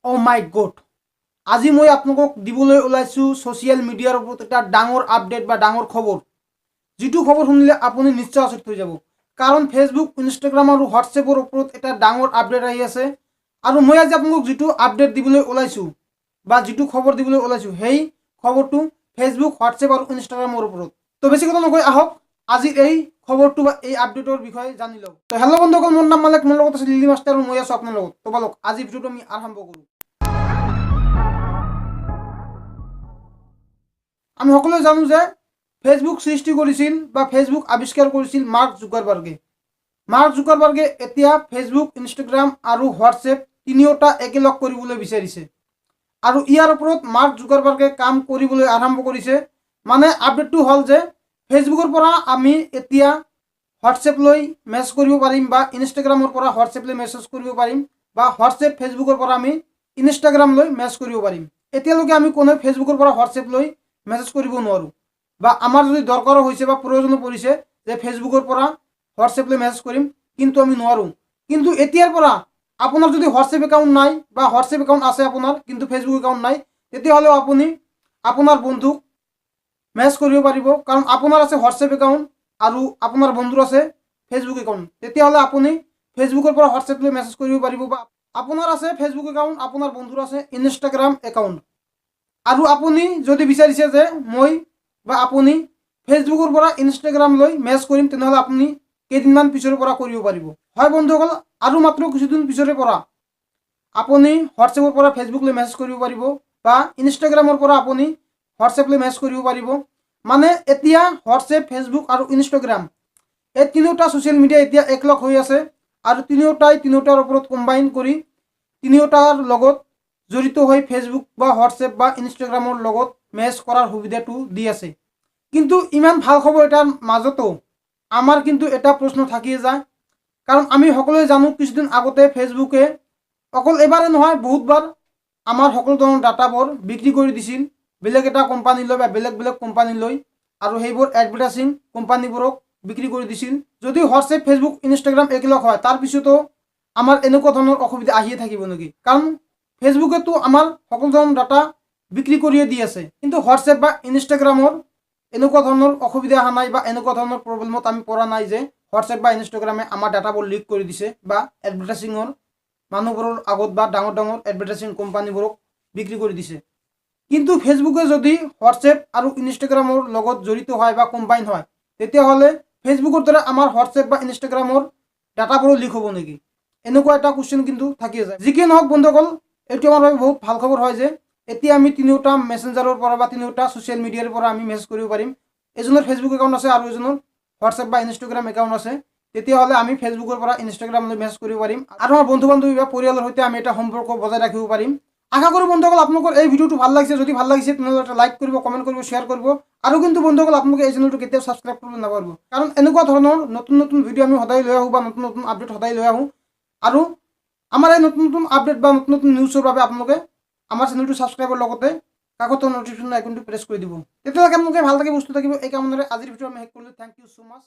অ' মাই god, আজি মই আপোনালোকক দিবলৈ ওলাইছোঁ ছ'চিয়েল মিডিয়াৰ ওপৰত এটা ডাঙৰ আপডেট বা ডাঙৰ খবৰ, যিটো খবৰ শুনিলে আপুনি নিশ্চয় আচৰিত হৈ যাব। কাৰণ ফেচবুক, ইনষ্টাগ্ৰাম আৰু হোৱাটছএপৰ ওপৰত এটা ডাঙৰ আপডেট আহি আছে। আৰু মই আজি আপোনালোকক যিটো আপডেট দিবলৈ ওলাইছোঁ বা যিটো খবৰ দিবলৈ ওলাইছোঁ, সেই খবৰটো ফেচবুক, হোৱাটছএপ আৰু ইনষ্টাগ্ৰামৰ ওপৰত। তো বেছি কথা নকৈ আহক আজি এই খবৰটো বা এই আপডেটৰ বিষয়ে জানি লওক। তো হেল্ল' বন্ধুসকল, মোৰ নাম মালিক, মোৰ লগত আছে লিলি মাষ্টাৰ আৰু মই আছোঁ আপোনাৰ লগত। তো বলক আজি ভিডিঅ'টো আমি আৰম্ভ কৰোঁ। আমি সকলোৱে জানো যে ফেচবুক সৃষ্টি কৰিছিল বা ফেচবুক আৱিষ্কাৰ কৰিছিল মাৰ্ক জুকাৰবাৰ্গে। মাৰ্ক জুকাৰবাৰ্গে এতিয়া ফেচবুক, ইনষ্টাগ্ৰাম আৰু হোৱাটছএপ তিনিওটা একেলগ কৰিবলৈ বিচাৰিছে। আৰু ইয়াৰ ওপৰত মাৰ্ক জুকাৰবাৰ্গে কাম কৰিবলৈ আৰম্ভ কৰিছে। মানে আপডেটটো হ'ল যে ফেচবুকৰ পৰা আমি এতিয়া হোৱাটছএপ লৈ মেছেজ কৰিব পাৰিম বা ইনষ্টাগ্ৰামৰ পৰা হোৱাটছএপ লৈ মেছেজ কৰিব পাৰিম বা হোৱাটছএপ ফেচবুকৰ পৰা আমি ইনষ্টাগ্ৰাম লৈ মেছেজ কৰিব পাৰিম। এতিয়ালৈকে আমি কোনো ফেচবুকৰ পৰা হোৱাটছএপ লৈ মেছেজ কৰিব নোৱাৰোঁ বা আমাৰ যদি দৰকাৰো হৈছে বা প্ৰয়োজনো পৰিছে যে ফেচবুকৰ পৰা হোৱাটছএপ লৈ মেছেজ কৰিম, কিন্তু আমি নোৱাৰোঁ। কিন্তু এতিয়াৰ পৰা আপোনাৰ যদি হোৱাটছএপ একাউণ্ট নাই বা হোৱাটছএপ একাউণ্ট আছে আপোনাৰ কিন্তু ফেচবুক একাউণ্ট নাই, তেতিয়াহ'লেও আপুনি আপোনাৰ বন্ধুক মেছেজ কৰিব পাৰিব। কাৰণ আপোনাৰ আছে হোৱাটছএপ একাউণ্ট আৰু আপোনাৰ বন্ধুৰ আছে ফেচবুক একাউণ্ট। তেতিয়াহ'লে আপুনি ফেচবুকৰ পৰা হোৱাটছএপ লৈ মেছেজ কৰিব পাৰিব বা আপোনাৰ আছে ফেচবুক একাউণ্ট, আপোনাৰ বন্ধুৰ আছে ইনষ্টাগ্ৰাম একাউণ্ট। আৰু আপুনি যদি বিচাৰিছে যে মই বা আপুনি ফেচবুকৰ পৰা ইনষ্টাগ্ৰাম লৈ মেছেজ কৰিম, তেনেহ'লে আপুনি কেইদিনমান পিছৰ পৰা কৰিব পাৰিব। হয় বন্ধুসকল, আৰু মাত্ৰ কিছুদিন পিছৰে পৰা আপুনি হোৱাটছএপৰ পৰা ফেচবুক লৈ মেছেজ কৰিব পাৰিব বা ইনষ্টাগ্ৰামৰ পৰা আপুনি হোৱাটছএপ লৈ মেছেজ কৰিব পাৰিব। মানে এতিয়া হোৱাটছএপ, ফেচবুক আৰু ইনষ্টাগ্ৰাম এই তিনিওটা ছ'চিয়েল মিডিয়া এতিয়া একলগ হৈ আছে আৰু তিনিওটাৰ ওপৰত কম্বাইন কৰি তিনিওটাৰ লগত জড়িত হৈ ফেচবুক বা হোৱাটছএপ বা ইনষ্টাগ্ৰামৰ লগত মেছেজ কৰাৰ সুবিধাটো দি আছে। কিন্তু ইমান ভাল খবৰ এটাৰ মাজতো আমাৰ কিন্তু এটা প্ৰশ্ন থাকিয়ে যায়। কাৰণ আমি সকলোৱে জানো কিছুদিন আগতে ফেচবুকে অকল এবাৰে নহয় বহুতবাৰ আমাৰ সকলো ধৰণৰ ডাটাবোৰ বিক্ৰী কৰি দিছিল বেলেগ এটা কোম্পানীলৈ বা বেলেগ কোম্পানীলৈ, আৰু সেইবোৰ এডভাৰটাইজিং কোম্পানীবোৰক বিক্ৰী কৰি দিছিল। যদি হোৱাটছএপ, ফেচবুক, ইনষ্টাগ্ৰাম একেলগ হয়, তাৰপিছতো আমাৰ এনেকুৱা ধৰণৰ অসুবিধা আহিয়ে থাকিব নেকি? কাৰণ ফেচবুকেতো আমাৰ সকলো ধৰণৰ ডাটা বিক্ৰী কৰিয়ে দি আছে, কিন্তু হোৱাটছএপ বা ইনষ্টাগ্ৰামৰ এনেকুৱা ধৰণৰ অসুবিধা অহা নাই বা এনেকুৱা ধৰণৰ প্ৰব্লেমত আমি পৰা নাই যে হোৱাটছএপ বা ইনষ্টাগ্ৰামে আমাৰ ডাটাবোৰ লিক কৰি দিছে বা এডভাৰটাইজিঙৰ মানুহবোৰৰ আগত বা ডাঙৰ ডাঙৰ এডভাৰটাইজিং কোম্পানীবোৰক বিক্ৰী কৰি দিছে। কিন্তু ফেচবুকে যদি হোৱাটছএপ আৰু ইনষ্টাগ্ৰামৰ লগত জড়িত হয় বা কম্বাইন হয়, তেতিয়াহ'লে ফেচবুকৰ দ্বাৰা আমাৰ হোৱাটছএপ বা ইনষ্টাগ্ৰামৰ ডাটাবোৰো লিক হ'ব নেকি? এনেকুৱা এটা কুৱেশ্যন কিন্তু থাকিয়ে যায়। যি কি নহওক বন্ধুসকল, এইটো আমাৰ বাবে বহুত ভাল খবৰ হয় যে এতিয়া আমি তিনিওটা মেছেঞ্জাৰৰ পৰা বা তিনিওটা ছ'চিয়েল মিডিয়াৰ পৰা আমি মেছেজ কৰিব পাৰিম। এজনৰ ফেচবুক একাউণ্ট আছে আৰু এজনৰ হোৱাটছএপ বা ইনষ্টাগ্ৰাম একাউণ্ট আছে। তেতিয়াহ'লে আমি ফেচবুকৰ পৰা ইনষ্টাগ্ৰামলৈ মেছেজ কৰিব পাৰিম আৰু আমাৰ বন্ধু বান্ধৱী বা পৰিয়ালৰ সৈতে আমি এটা সম্পৰ্ক বজাই ৰাখিব পাৰিম। আশা কৰোঁ বন্ধুসকল আপোনালোকৰ এই ভিডিঅ'টো ভাল লাগিছে। যদি ভাল লাগিছে তেনেহ'লে এটা লাইক কৰিব, কমেণ্ট কৰিব, শ্বেয়াৰ কৰিব। আৰু কিন্তু বন্ধুসকল আপোনালোকে এই চেনেলটো কেতিয়াও ছাবস্ক্ৰাইব কৰিব নাপাহৰিব, কাৰণ এনেকুৱা ধৰণৰ নতুন নতুন ভিডিঅ' আমি সদায় লৈ আহোঁ বা নতুন নতুন আপডেট সদায় লৈ আহোঁ। আৰু আমাৰ এই নতুন নতুন আপডেট বা নতুন নতুন নিউজৰ বাবে আপোনালোকে আমাৰ চেনেলটো ছাবস্ক্ৰাইবৰ লগতে কাষতৰ নটিফিকেশ্যন আইকনটো প্ৰেছ কৰি দিব। তেতিয়ালৈকে আপোনালোকে ভাল থাকে, সুস্থ থাকিব। এই কামনাৰে আজিৰ ভিডিঅ' আমি শেষ কৰিলোঁ। Thank you so' much.